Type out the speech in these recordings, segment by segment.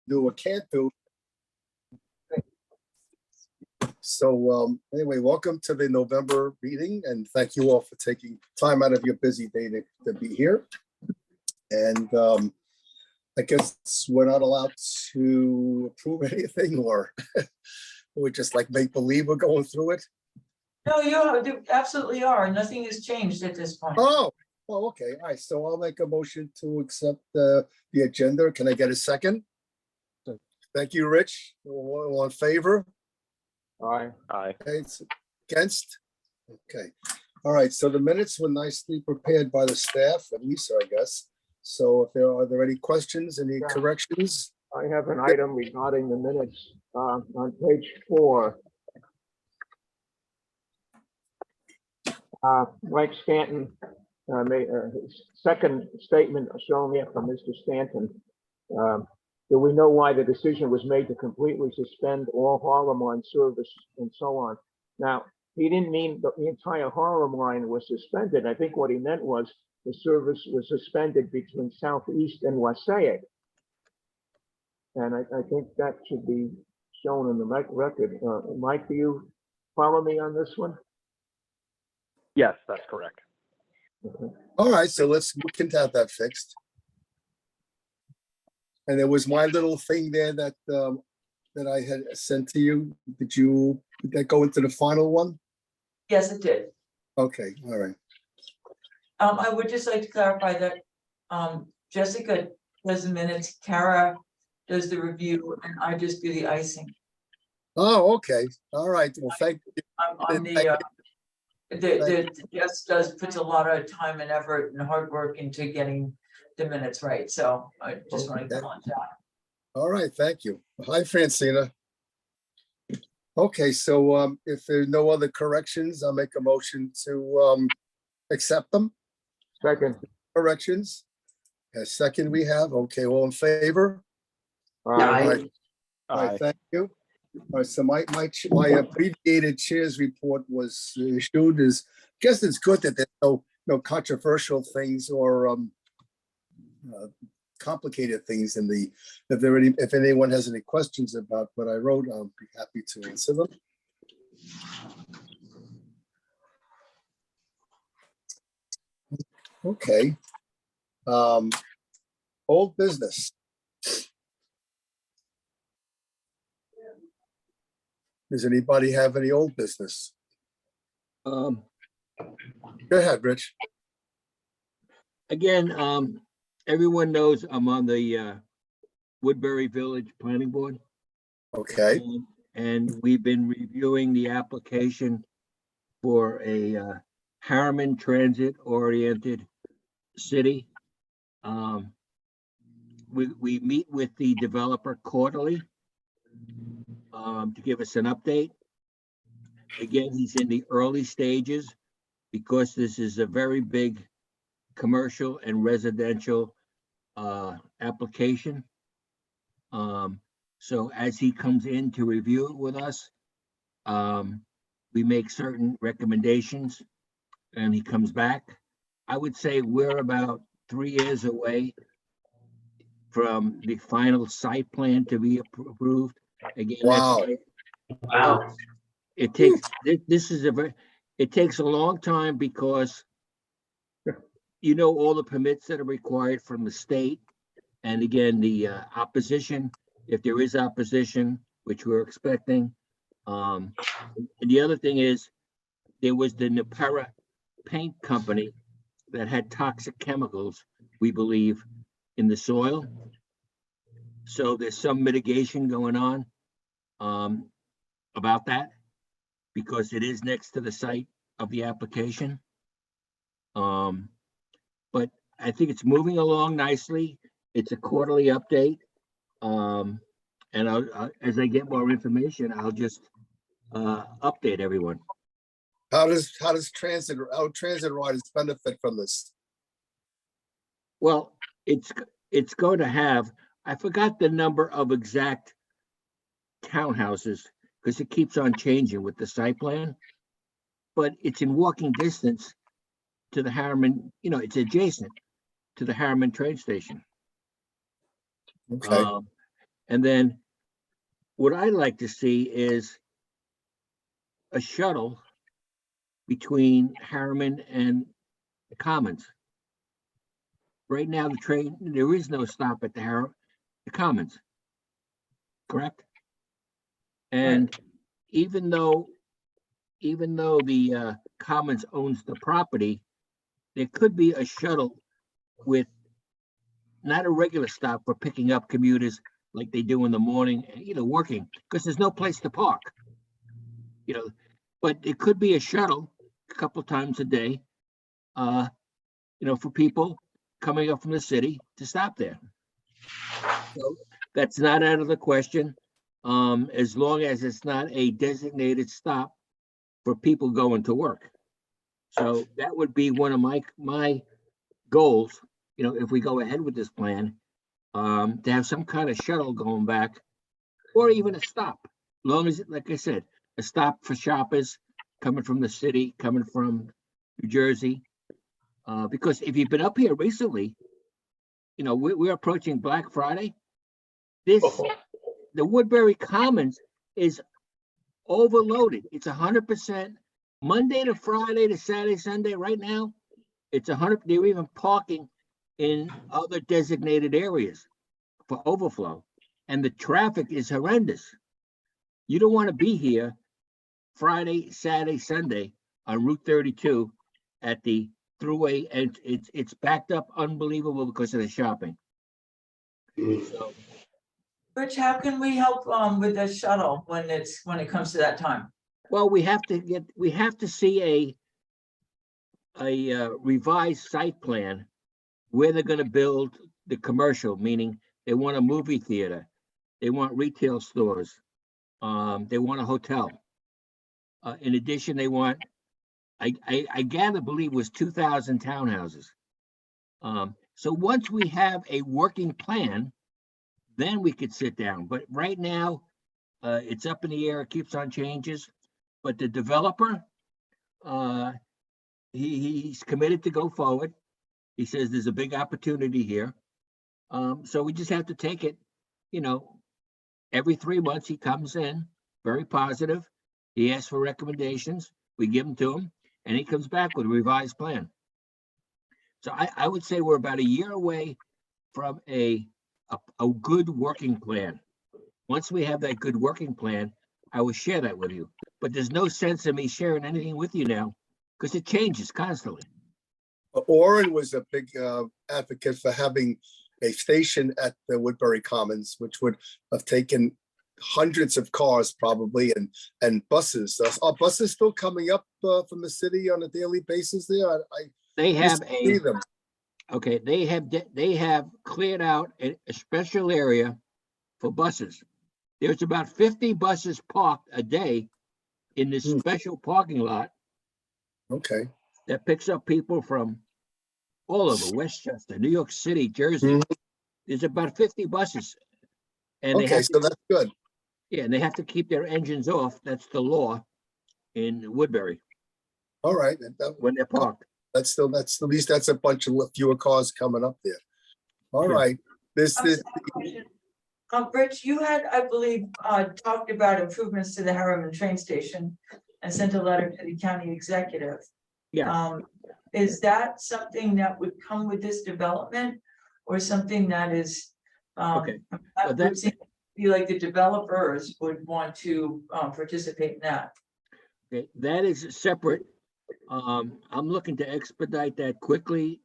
do or can't do. So anyway, welcome to the November meeting, and thank you all for taking time out of your busy day to be here. And I guess we're not allowed to approve anything, or we just like make believe we're going through it. No, you absolutely are. Nothing has changed at this point. Oh, well, okay. All right. So I'll make a motion to accept the agenda. Can I get a second? Thank you, Rich. All in favor? Aye. Okay, it's against? Okay. All right. So the minutes were nicely prepared by the staff, and Lisa, I guess. So if are there any questions, any corrections? I have an item regarding the minutes on page 4. Mike Stanton made his second statement shown here from Mr. Stanton. Do we know why the decision was made to completely suspend all Harlem line service and so on? Now, he didn't mean that the entire Harlem line was suspended. I think what he meant was the service was suspended between Southeast and Wasaic. And I think that should be shown in the record. Mike, do you follow me on this one? Yes, that's correct. Okay. All right. So we can have that fixed. And there was my little thing there that that I had sent to you. Did that go into the final one? Yes, it did. Okay. All right. I would just like to clarify that Jessica does the minutes, Kara does the review, and I just do the icing. Oh, okay. All right. Well, thank you. On Jess puts a lot of time and effort and hard work into getting the minutes right. So I just want to acknowledge that. All right. Thank you. Hi, Francina. Okay. So if there's no other corrections, I'll make a motion to accept them. Second. Corrections. A second we have. Okay. All in favor? Aye. All right, thank you. All right, so my abbreviated chairs report was issued. I guess it's good that there's no controversial things or complicated things in the. If anyone has any questions about what I wrote, I'll be happy to answer them. Okay. Old business. Does anybody have any old business? Go ahead, Rich. Again, everyone knows I'm on the Woodbury Village Planning Board. Okay. And we've been reviewing the application for a Harriman transit-oriented city. We meet with the developer quarterly to give us an update. Again, he's in the early stages because this is a very big commercial and residential application. So as he comes in to review it with us, we make certain recommendations and he comes back. I would say we're about 3 years away from the final site plan to be approved. Again, Wow. Wow. It takes a long time because all the permits that are required from the state. And again, the opposition, if there is opposition, which we're expecting. And the other thing is there was the Nepera paint company that had toxic chemicals, we believe, in the soil. So there's some mitigation going on about that because it is next to the site of the application. But I think it's moving along nicely. It's a quarterly update. And as I get more information, I'll just update everyone. How does transit riders benefit from this? Well, it's going to have, I forgot the number of exact townhouses because it keeps on changing with the site plan, but it's in walking distance to the Harriman, it's adjacent to the Harriman train station. Okay. And then what I'd like to see is a shuttle between Harriman and the Commons. Right now, the train, there is no stop at the Commons, correct? And even though the Commons owns the property, there could be a shuttle with not a regular stop for picking up commuters like they do in the morning, working, because there's no place to park. But it could be a shuttle a couple times a day, for people coming up from the city to stop there. So that's not out of the question, as long as it's not a designated stop for people going to work. So that would be one of my goals, if we go ahead with this plan, to have some kind of shuttle going back, or even a stop, as long as, like I said, a stop for shoppers coming from the city, coming from New Jersey. Because if you've been up here recently, we're approaching Black Friday. The Woodbury Commons is overloaded. It's 100% Monday to Friday to Saturday, Sunday. Right now, it's 100. They're even parking in other designated areas for overflow, and the traffic is horrendous. You don't want to be here Friday, Saturday, Sunday on Route 32 at the thruway, and it's backed up unbelievable because of the shopping. So, Rich, how can we help with the shuttle when it comes to that time? well, we have to see a revised site plan where they're going to build the commercial, meaning they want a movie theater, they want retail stores, they want a hotel. In addition, they want, I believe it was 2,000 townhouses. So once we have a working plan, then we could sit down. But right now, it's up in the air, it keeps on changes. But the developer, he's committed to go forward. He says there's a big opportunity here. So we just have to take it, every 3 months he comes in, very positive. He asks for recommendations, we give them to him, and he comes back with a revised plan. So I would say we're about a year away from a good working plan. Once we have that good working plan, I will share that with you. But there's no sense in me sharing anything with you now because it changes constantly. Orrin was a big advocate for having a station at the Woodbury Commons, which would have taken hundreds of cars probably, and buses. Are buses still coming up from the city on a daily basis there? They have see them. Okay, they have cleared out a special area for buses. There's about 50 buses parked a day in this special parking lot. Okay. That picks up people from all over Westchester, New York City, Jersey. There's about 50 buses. And okay, so that's good. Yeah, and they have to keep their engines off. That's the law in Woodbury. All right. When they're parked. That's at least that's a bunch of fewer cars coming up there. All right. This Rich, you had, I believe, talked about improvements to the Harriman train station and sent a letter to the county executive. Yeah. Is that something that would come with this development, or something that is Okay. that would seem to be like the developers would want to participate in that? Okay, that is separate. I'm looking to expedite that quickly.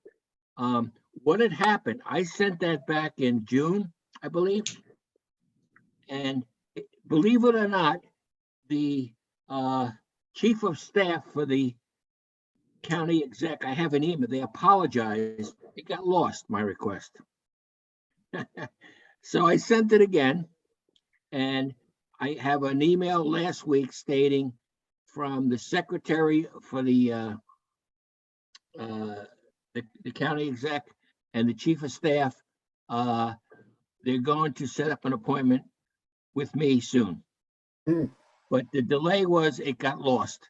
What had happened, I sent that back in June, I believe. And believe it or not, the chief of staff for the county exec, I have an email, they apologized. It got lost, my request. So I sent it again, and I have an email last week stating from the secretary for the county exec and the chief of staff, they're going to set up an appointment with me soon. But the delay was it got lost.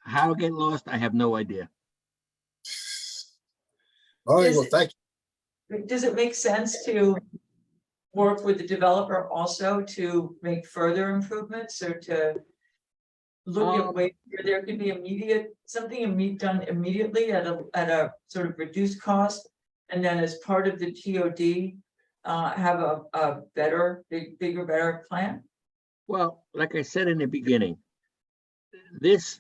How it get lost, I have no idea. all right. Well, thank you. Does it make sense to work with the developer also to make further improvements or to look at ways where there could be done immediately at a sort of reduced cost? And then as part of the TOD, have a bigger, better plan? Well, like I said in the beginning, this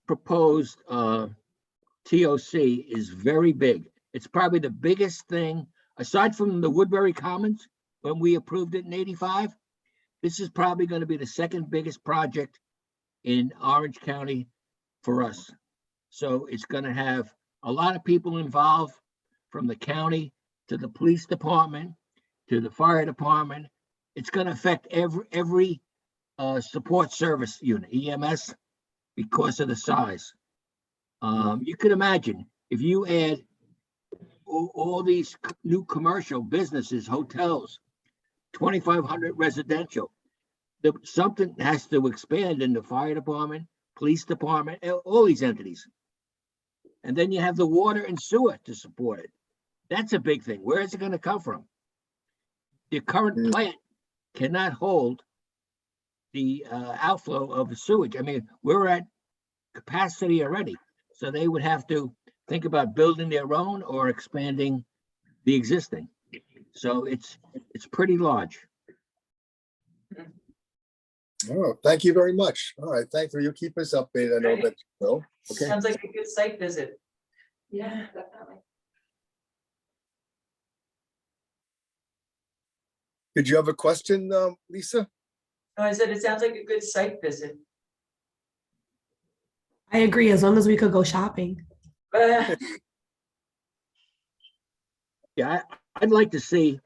proposed TOC is very big. It's probably the biggest thing, aside from the Woodbury Commons, when we approved it in '85. This is probably going to be the second biggest project in Orange County for us. So it's going to have a lot of people involved, from the county to the police department to the fire department. It's going to affect every support service unit, EMS, because of the size. You can imagine if you add all these new commercial businesses, hotels, 2,500 residential, something has to expand in the fire department, police department, all these entities. And then you have the water and sewer to support it. That's a big thing. Where is it going to come from? The current plant cannot hold the outflow of the sewage. I mean, we're at capacity already. So they would have to think about building their own or expanding the existing. So it's pretty large. Oh, thank you very much. All right, thank you. You keep us updated. I know that you will. Okay. Sounds like a good site visit. Yeah, definitely. Did you have a question, Lisa? No, I said it sounds like a good site visit. I agree, as long as we could go shopping. Yeah, I'd like to see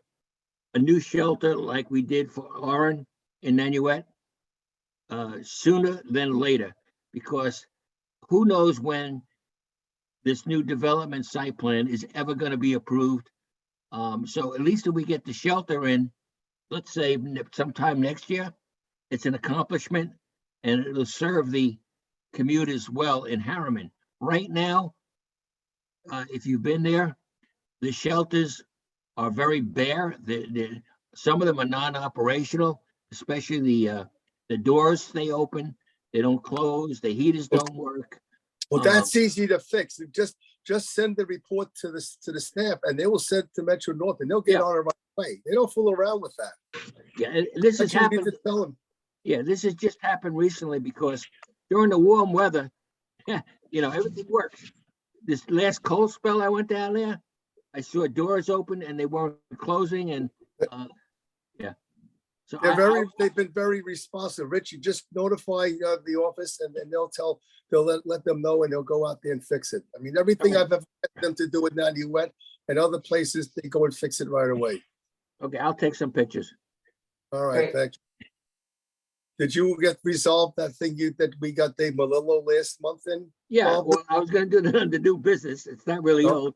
a new shelter like we did for Oran in Nanuet sooner than later, because who knows when this new development site plan is ever going to be approved. So at least if we get the shelter in, let's say sometime next year, it's an accomplishment and it'll serve the commuters well in Harriman. Right now, if you've been there, the shelters are very bare. Some of them are non-operational, especially the doors stay open, they don't close, the heaters don't work. Well, that's easy to fix. Just send the report to the staff, and they will send to Metro North, and they'll get on it right away. They don't fool around with that. Yeah, and this has That's what you need happened. to tell them. Yeah, this has just happened recently because during the warm weather, everything works. This last cold spell I went down there, I saw doors open and they weren't closing, and yeah. So They've been very responsive. Rich, you just notify the office, and they'll let them know, and they'll go out there and fix it. I mean, everything I've ever had them to do with Nanuet and other places, they go and fix it right away. Okay, I'll take some pictures. All right, Great. thank you. Did you get resolved that thing that we got Dave Malillo last month in? Yeah, Well, well, I was gonna do the new business. It's not really Oh. old,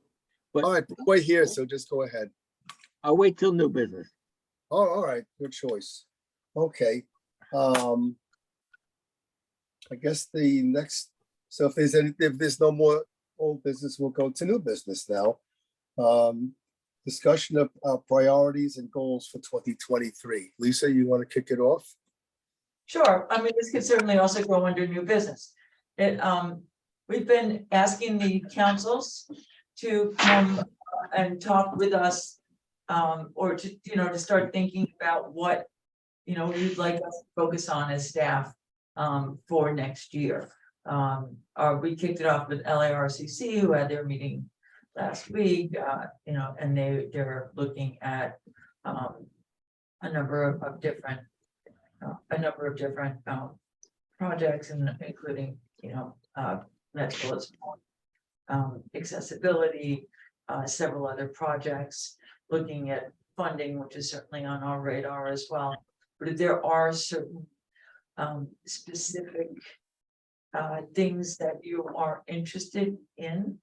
but All right, wait here, so just go ahead. I'll wait till new business. Oh, all right, good choice. Okay. I guess the next, so if there's no more old business, we'll go to new business now. Discussion of priorities and goals for 2023. Lisa, you want to kick it off? Sure, I mean, this could certainly also go under new business. We've been asking the councils to come and talk with us, or to start thinking about what, we'd like us to focus on as staff, for next year. We kicked it off with LARCC, who had their meeting last week, and they're looking at, a number of different projects, and including, medical accessibility, several other projects, looking at funding, which is certainly on our radar as well. But if there are certain specific things that you are interested in,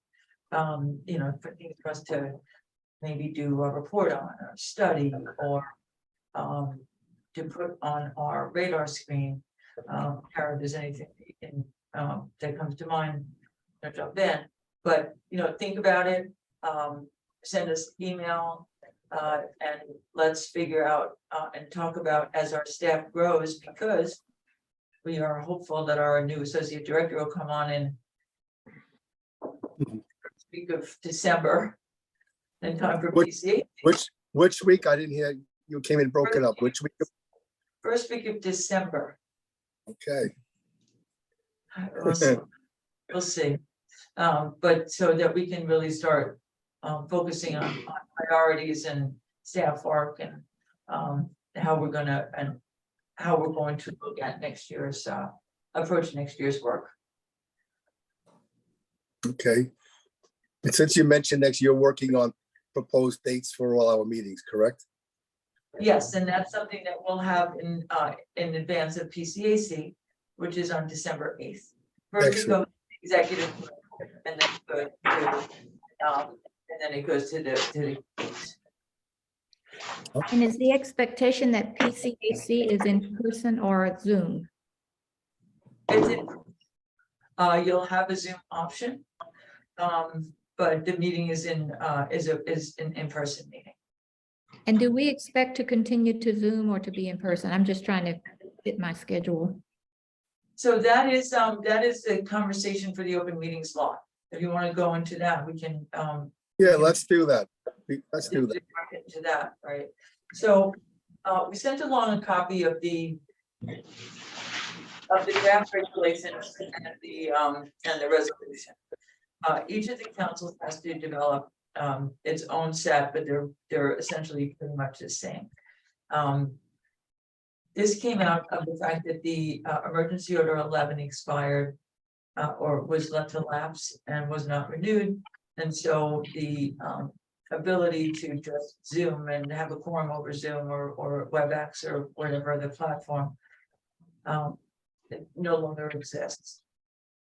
for us to maybe do a report on, or study, or to put on our radar screen. Kara, if there's anything that you can, that comes to mind, jump in. But think about it. Send us email, And let's figure out and talk about as our staff grows, because we are hopeful that our new associate director will come on in week of December in time for Which- PCA. Which week? I didn't hear, you came in broken up. Which week? First week of December. Okay. We'll see. But so that we can really start focusing on priorities and staff work and how we're going to look at next year's approach next year's work. Okay. And since you mentioned next, you're working on proposed dates for all our meetings, correct? Yes, and that's something that we'll have in advance of PCAC, which is on December 8th. First it goes to the executive, and then it goes to the And is the expectation that PCAC is in person or Zoom? it's in, you'll have a Zoom option. But the meeting is an in-person meeting. And do we expect to continue to Zoom or to be in person? I'm just trying to fit my schedule. So that is the conversation for the open meetings law. If you want to go into that, we can Yeah, let's do that. Let's do that. into that, right? So we sent along a copy of the draft regulations and the resolution. Each of the councils has to develop its own set, but they're essentially pretty much the same. This came out of the fact that the emergency order 11 expired or was left to lapse and was not renewed. And so the ability to just Zoom and have a quorum over Zoom or WebEx or whatever the platform it no longer exists,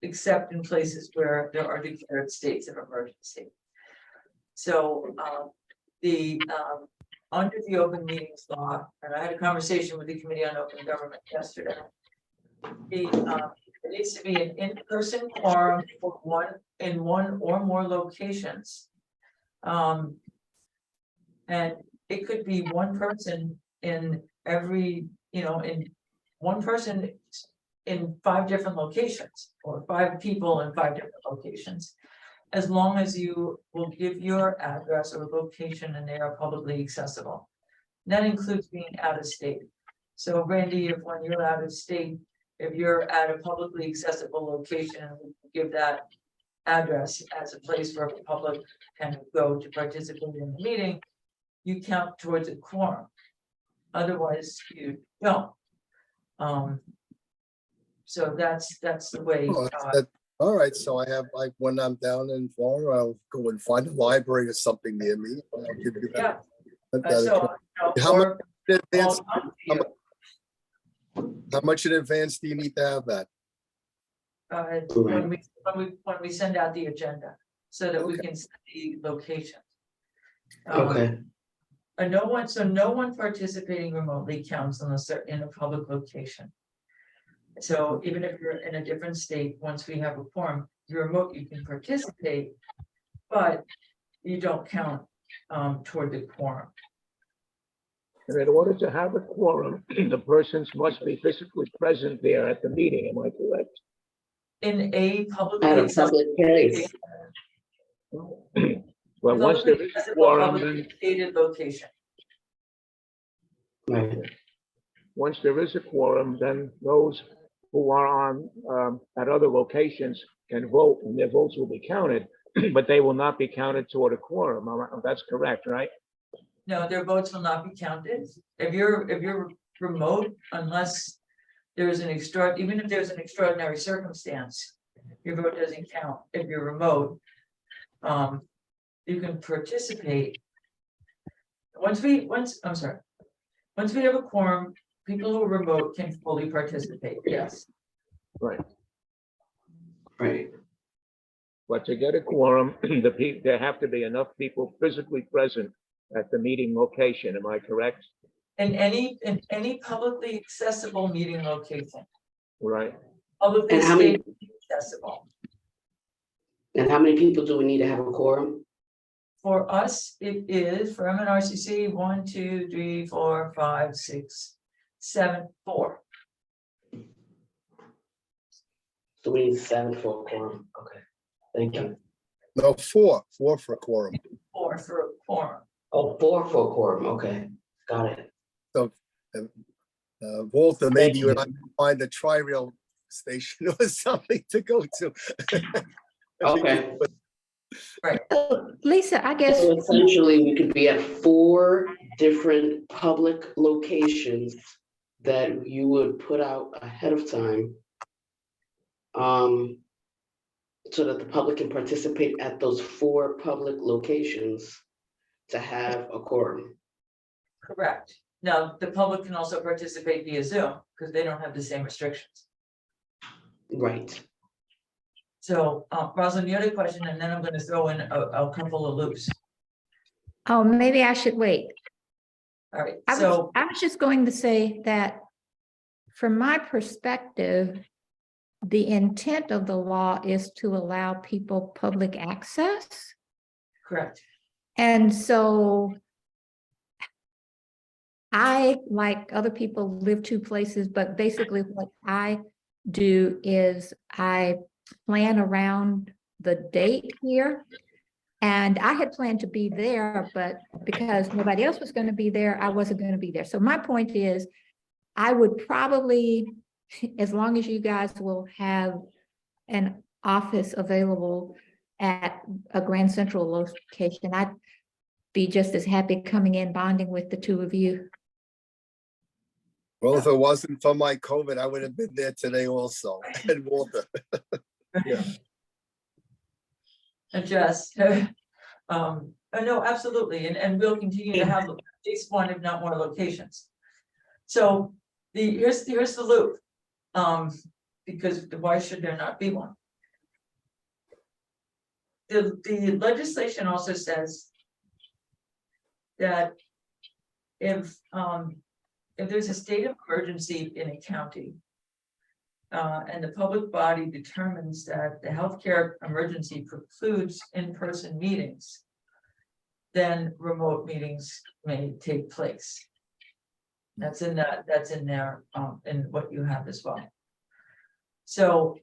except in places where there are declared states of emergency. So under the open meetings law, and I had a conversation with the Committee on Open Government yesterday, there needs to be an in-person quorum for in one or more locations. And it could be one person in every, in one person in 5 different locations, or 5 people in 5 different locations, as long as you will give your address or location and they are publicly accessible. That includes being out of state. So Randy, if when you're out of state, if you're at a publicly accessible location, and we give that address as a place where the public can go to participate in the meeting, you count towards a quorum. Otherwise, you don't. So that's the way. All right, so when I'm down in Florida, I'll go and find a library or something near me. I'll give you Yeah. that. So, How much in advance? I'll talk to you. How much in advance do you need to have that? When we send out the agenda, so that we Okay. can set the location. Okay, And no one participating remotely counts unless they're in a public location. So even if you're in a different state, once we have a quorum, you're remote, you can participate, but you don't count toward the quorum. And in order to have a quorum, the persons must be physically present there at the meeting, am I correct? In a publicly at a accessible public place. Well, once there is a quorum, publicly then, stated location. Right. once there is a quorum, then those who are on, at other locations can vote, and their votes will be counted, but they will not be counted toward a quorum. That's correct, right? No, their votes will not be counted. If you're remote, unless there's even if there's an extraordinary circumstance, your vote doesn't count. If you're remote, you can participate. Once we have a quorum, people who are remote can fully participate, yes. Right. Right. But to get a quorum, there have to be enough people physically present at the meeting location, am I correct? In any publicly accessible meeting location, Right. publicly And how many- accessible. And how many people do we need to have a quorum? for us, it is for MNRCC, 1, 2, 3, 4, 5, 6, 7, 4. So we need 7 for a quorum. Okay, thank you. No, four for quorum. 4 for a quorum. Oh, 4 for a quorum. Okay, got it. Walter, maybe you and I Thank can find a tri-rail station or something to go to. Okay. Lisa, I guess, So essentially, we could be at 4 different public locations that you would put out ahead of time. So that the public can participate at those 4 public locations to have a quorum. Correct. Now, the public can also participate via Zoom because they don't have the same restrictions. Right. So, Rosalind, you had a question, and then I'm going to throw in a couple of loops. oh, maybe I should wait. All right, I so, was just going to say that from my perspective, the intent of the law is to allow people public access. correct. And so I, like other people, live 2 places, but basically what I do is I plan around the date here. And I had planned to be there, but because nobody else was going to be there, I wasn't going to be there. So my point is, I would probably, as long as you guys will have an office available at a Grand Central location, I'd be just as happy coming in, bonding with the 2 of you. Well, if it wasn't for my COVID, I would have been there today also. And Walter. Adjust. No, absolutely, and we'll continue to have at least 1, if not more, locations. So here's the loop, because why should there not be one? The legislation also says that if there's a state of emergency in a county, and the public body determines that the healthcare emergency precludes in-person meetings, then remote meetings may take place. That's in there, in what you have as well. So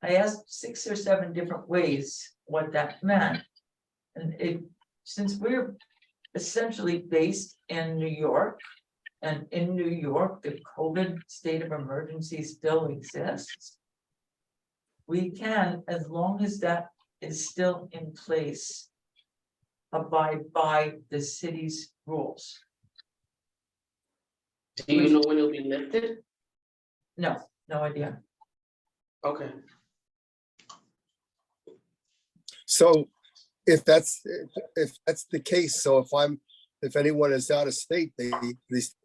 I asked 6 or 7 different ways what that meant. And since we're essentially based in New York, and in New York, the COVID state of emergency still exists, we can, as long as that is still in place, abide by the city's rules. Do you know when it'll be lifted? No idea. Okay. So if that's the case, so if anyone is out of state, they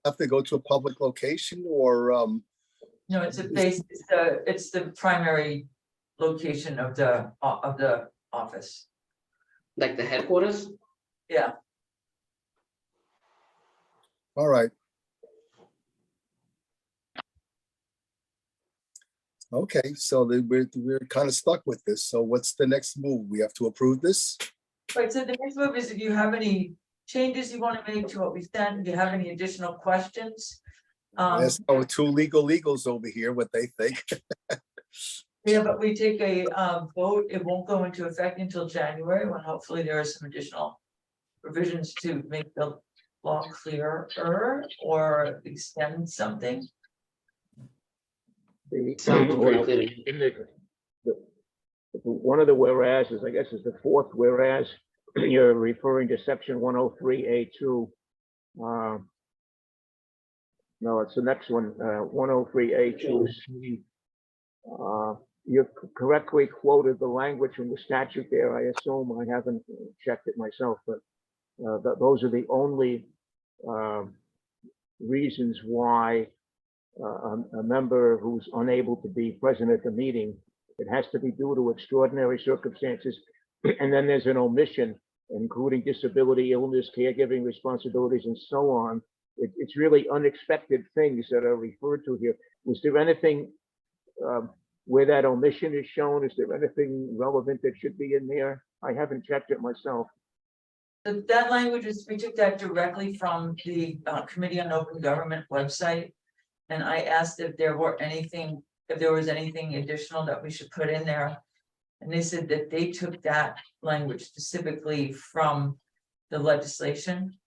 have to go to a public location or, No, it's the primary location of the office. Like the headquarters? Yeah, all right. Okay, so we're kind of stuck with this. So what's the next move? We have to approve this? right, so the next move is if you have any changes you want to make to what we sent, if you have any additional questions. Ask our 2 legals over here what they think. Yeah, but we take a vote, it won't go into effect until January, when hopefully there are some additional provisions to make the law clearer or extend something. Sounds pretty clear. In one of the whereases, I guess is the 4th whereas, you're referring to section 103A2. No, it's the next one, 103A2. You correctly quoted the language from the statute there. I assume, I haven't checked it myself, but those are the only reasons why a member who's unable to be present at the meeting, it has to be due to extraordinary circumstances. And then there's an omission, including disability, illness, caregiving responsibilities, and so on. It's really unexpected things that are referred to here. Was there anything where that omission is shown? Is there anything relevant that should be in there? I haven't checked it myself. That language is, we took that directly from the Committee on Open Government website. And I asked if there was anything additional that we should put in there. And they said that they took that language specifically from the legislation.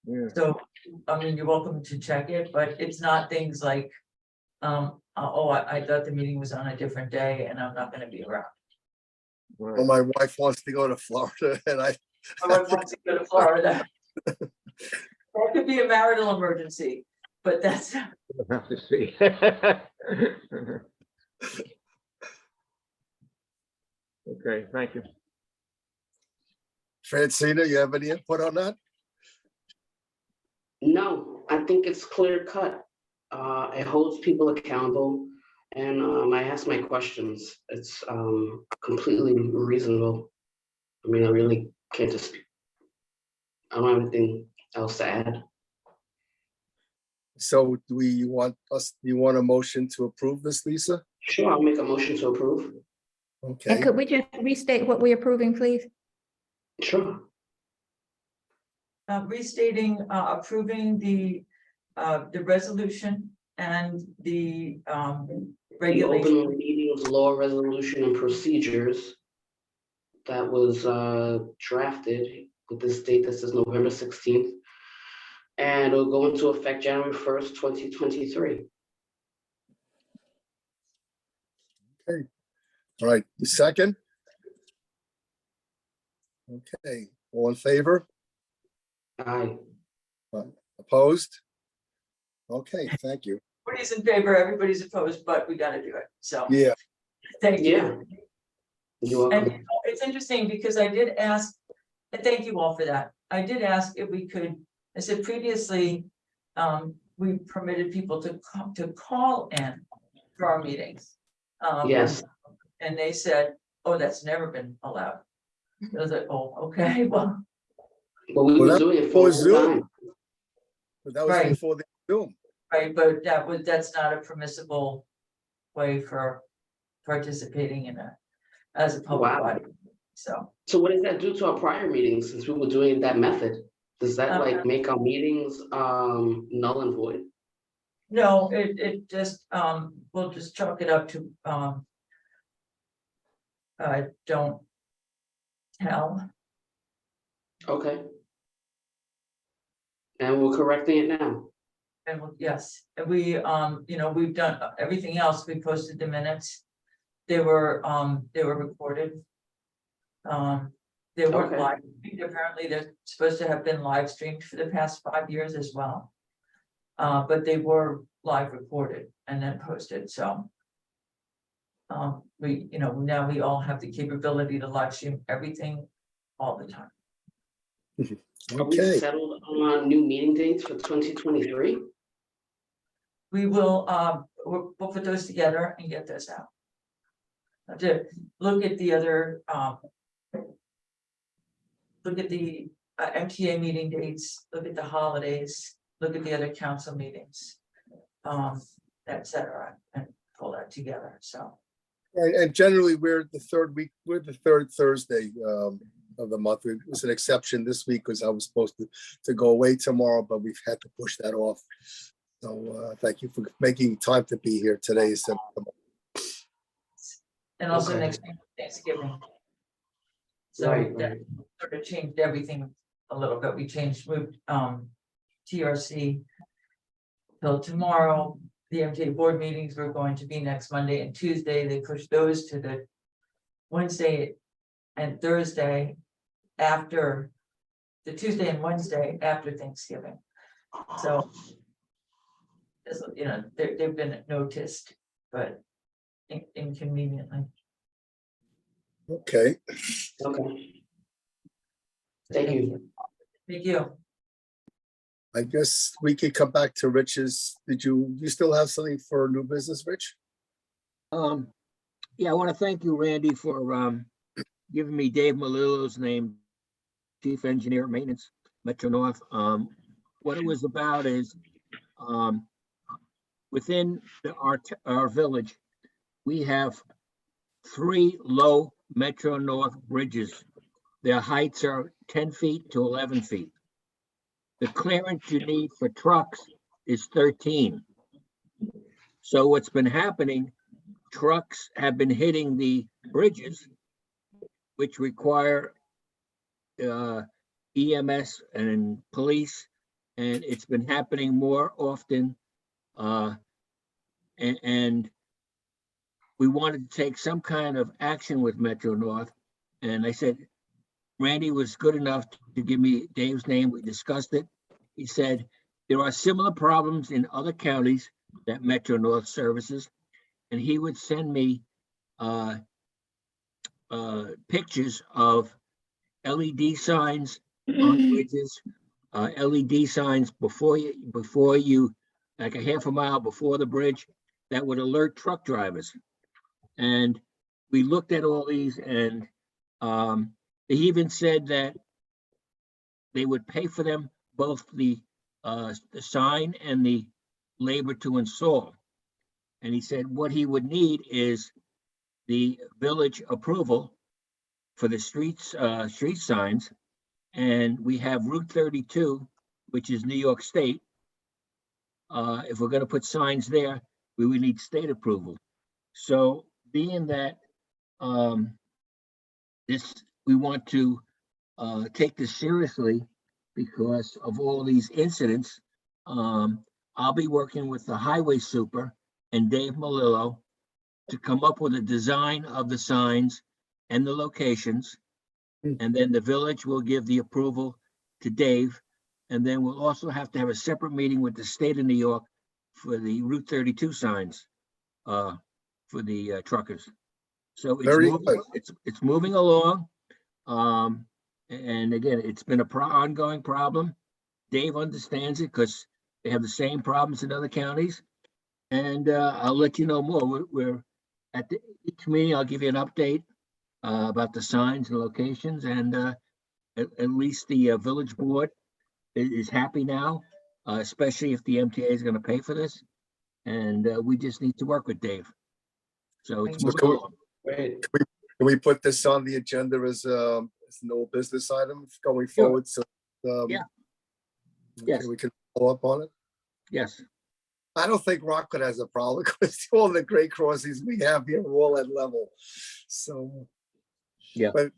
Yeah. So, I mean, you're welcome to check it, but it's not things like, I thought the meeting was on a different day and I'm not gonna be around. Right. Well, my wife wants to go to Florida and My wife wants to go to Florida. That could be a marital emergency, but that's, We'll have to see. Okay, thank you. Francina, you have any input on that? No, I think it's clear cut. It holds people accountable, and I ask my questions. It's completely reasonable. I mean, I really can't dispute. I don't have anything else to add. So do you want a motion to approve this, Lisa? Sure, I'll make a motion to approve. And Okay, could we just restate what we're approving, please? Sure. restating, approving the resolution and the The regulation. open meetings law resolution and procedures that was drafted with this date that says November 16th. And it'll go into effect January 1st, 2023. all right, the second? Okay, all in favor? Aye. Opposed? Okay, thank you. Everybody's in favor, everybody's opposed, but we gotta do it, so. Yeah, Thank you. Yeah. You're And welcome. it's interesting because I did ask, and thank you all for that. I did ask if we could, I said previously, we permitted people to call in for our meetings. Yes. And they said, oh, that's never been allowed. I was like, oh, okay, well, But we Well, were that doing it for a was long Zoom. time. but that was Right. before the Zoom. right, but that's not a permissible way for participating in as a public Wow. body, so. So what does that do to our prior meetings since we were doing that method? Does that like make our meetings null and void? No, it just, we'll just chalk it up to, don't tell. Okay. And we're correcting it now. And yes, and we, we've done everything else. We posted the minutes. They were recorded. They weren't Okay. live. Apparently, they're supposed to have been live streamed for the past 5 years as well. But they were live recorded and then posted, so. Now we all have the capability to live stream everything all the time. Are we Okay, settled on our new meeting dates for 2023? We will, we'll put those together and get those out. Now, to look at the other, look at the MTA meeting dates, look at the holidays, look at the other council meetings, et cetera, and pull that together, so. and generally, we're the third Thursday of the month. It was an exception this week because I was supposed to go away tomorrow, but we've had to push that off. So thank you for making time to be here today. And also Okay. next week, Thanksgiving. So Right, that right. sort of changed everything a little bit. We moved TRC till tomorrow. The MTA board meetings were going to be next Monday and Tuesday. They pushed those to the Wednesday and Thursday after the Tuesday and Wednesday after Thanksgiving. So, they've been noticed, but inconveniently. Okay, Okay. Thank you. Thank you. I guess we could come back to Rich's. You still have something for new business, Rich? Yeah, I want to thank you, Randy, for giving me Dave Malillo's name, Chief Engineer at Maintenance, Metro North. What it was about is within our village, we have 3 low Metro North bridges their heights are 10 feet to 11 feet. The clearance you need for trucks is 13. So what's been happening, trucks have been hitting the bridges, which require EMS and police, and it's been happening more often. And we wanted to take some kind of action with Metro North. And I said, Randy was good enough to give me Dave's name. We discussed it. He said, there are similar problems in other counties that Metro North services. And he would send me pictures of LED signs on bridges, LED signs before you, like a half a mile before the bridge, that would alert truck drivers. And we looked at all these, and they even said that they would pay for them, both the sign and the labor to install. And he said what he would need is the village approval for the street signs. And we have Route 32, which is New York State. If we're going to put signs there, we would need state approval. So being that we want to take this seriously because of all these incidents, I'll be working with the highway super and Dave Malillo to come up with a design of the signs and the locations. And then the village will give the approval to Dave. And then we'll also have to have a separate meeting with the state of New York for the Route 32 signs for the truckers. So it's moving along. And again, it's been an ongoing problem. Dave understands it because they have the same problems in other counties. And I'll let you know more. We're at each meeting, I'll give you an update about the signs and locations. And at least the village board is happy now, especially if the MTA is going to pay for this. And we just need to work with Dave. So it's moving along. Great. Can we put this on the agenda as an old business item going forward? So Yeah. Yes. We can follow up on it. Yes. I don't think Rockwood has a problem because all the great crossings we have here are all at level. So, yeah, but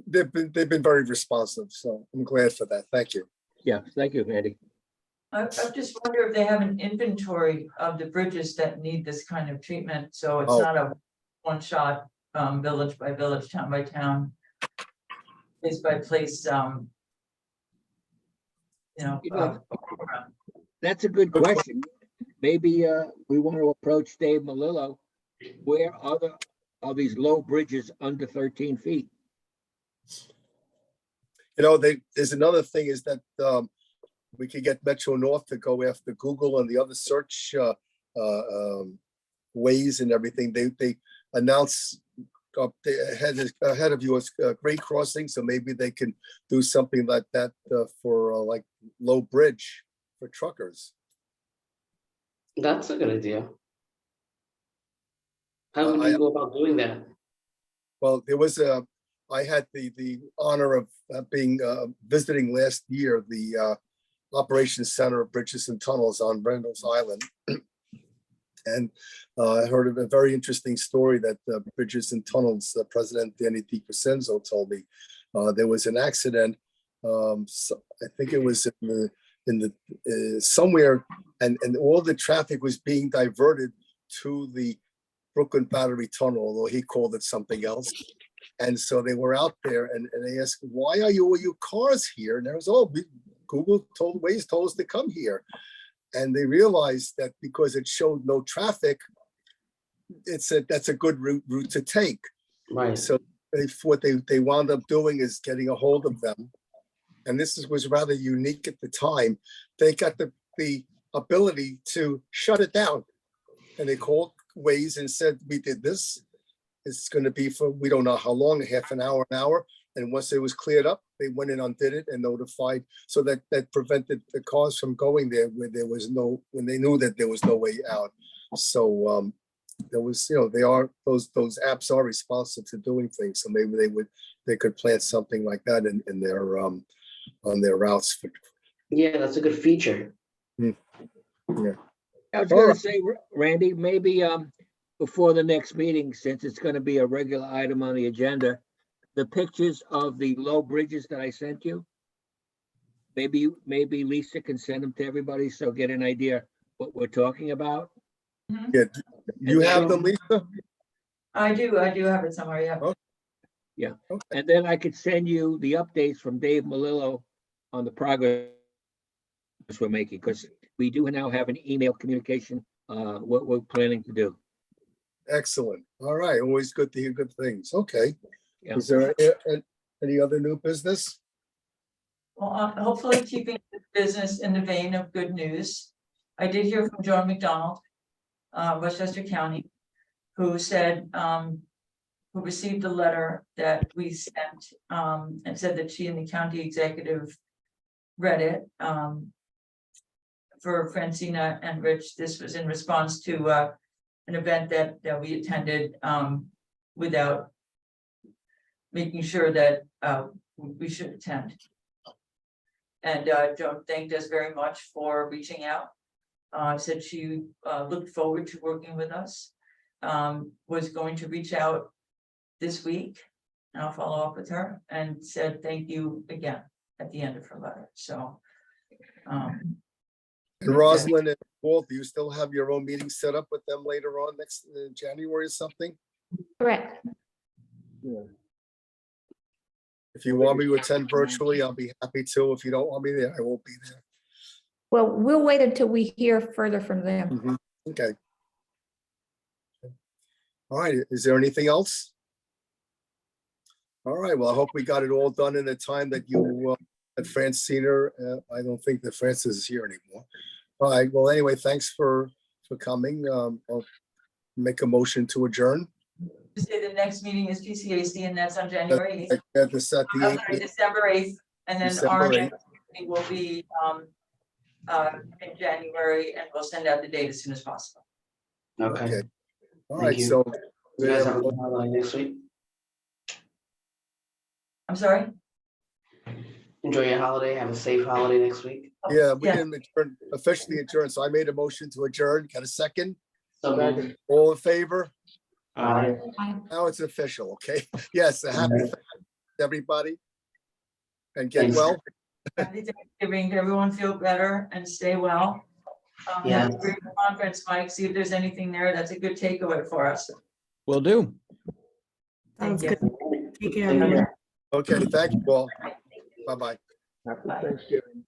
they've been very responsive. So I'm glad for that. Thank you. Yeah. Thank you, Andy. I just wonder if they have an inventory of the bridges that need this kind of treatment, so it's not a one-shot, village by village, town by town, place by place, program. That's a good question. Maybe we want to approach Dave Malillo. Where are these low bridges under 13 feet? You know, there's another thing is that we could get Metro North to go after Google and the other search ways and everything. They announce ahead of you as Great Crossing, so maybe they can do something like that for like low bridge for truckers. That's a good idea. How would you go about doing that? Well, there was I had the honor of being visiting last year the Operations Center of Bridges and Tunnels on Randall's Island. And I heard of a very interesting story that Bridges and Tunnels President Danny DiCrescenzo told me. There was an accident. So I think it was in the somewhere, and all the traffic was being diverted to the Brooklyn Battery Tunnel, although he called it something else. And so they were out there, and they asked, "Why are all your cars here?" And there was, Google told us to come here. And they realized that because it showed no traffic, that's a good route to take. Right. So what they wound up doing is getting a hold of them. And this was rather unique at the time. They got the ability to shut it down. And they called Waze and said, "We did this. It's going to be for, we don't know how long, half an hour, an hour." And once it was cleared up, they went and undid it and notified, so that prevented the cars from going there when they knew that there was no way out. So there was, those apps are responsive to doing things, so maybe they could plant something like that in their, on their routes. Yeah, that's a good feature. I was All gonna right. say, Randy, maybe before the next meeting, since it's gonna be a regular item on the agenda, the pictures of the low bridges that I sent you, maybe Lisa can send them to everybody, so get an idea what we're talking about. Yeah, you have them, Lisa? I do have it somewhere, yeah. Okay. And then I could send you the updates from Dave Malillo on the progress we're making, because we do now have an email communication, what we're planning to do. Excellent. All right. Always good to hear good things. Okay. Yeah. Is there any other new business? Well, hopefully keeping the business in the vein of good news. I did hear from John McDonald, Westchester County, who said, who received a letter that we sent, and said that she and the county executive read it, for Francina and Rich. This was in response to, an event that we attended, without making sure that, we should attend. And Joan thanked us very much for reaching out. Said she looked forward to working with us. Was going to reach out this week. And I'll follow up with her, and said thank you again at the end of her letter. So. And Rosalind and Walt, do you still have your own meeting set up with them later on next January or something? Correct. Yeah. If you want me to attend virtually, I'll be happy to. If you don't want me there, I won't be there. Well, we'll wait until we hear further from them. Mhm. Okay. All right. Is there anything else? All right. Well, I hope we got it all done in the time that you at Francina. I don't think that Francis is here anymore. All right. Well, anyway, thanks for coming. I'll make a motion to adjourn. To say the next meeting is PCAC, and that's on January 8th. At the set the I'm sorry, December 8th, and then December our 8th. next meeting will be in January, and we'll send out the date as soon as possible. Okay. Okay. All Thank right. you. So You guys have a good holiday next week. I'm sorry? Enjoy your holiday. Have a safe holiday next week. yeah, we didn't officially adjourn. So I made a motion to adjourn. Got a second? So Second. All in favor? Aye. Now it's official, okay? Yes, a happy Aye. everybody. And get Thanks. well. Happy Thanksgiving. Everyone feel better and stay well. Yeah. Have a great conference, Mike. See if there's anything there that's a good takeaway for us. Will do. Thank Sounds you. good. Take care, Thank you. everyone. Okay, thank you all. Bye-bye. Happy Bye. Thanksgiving.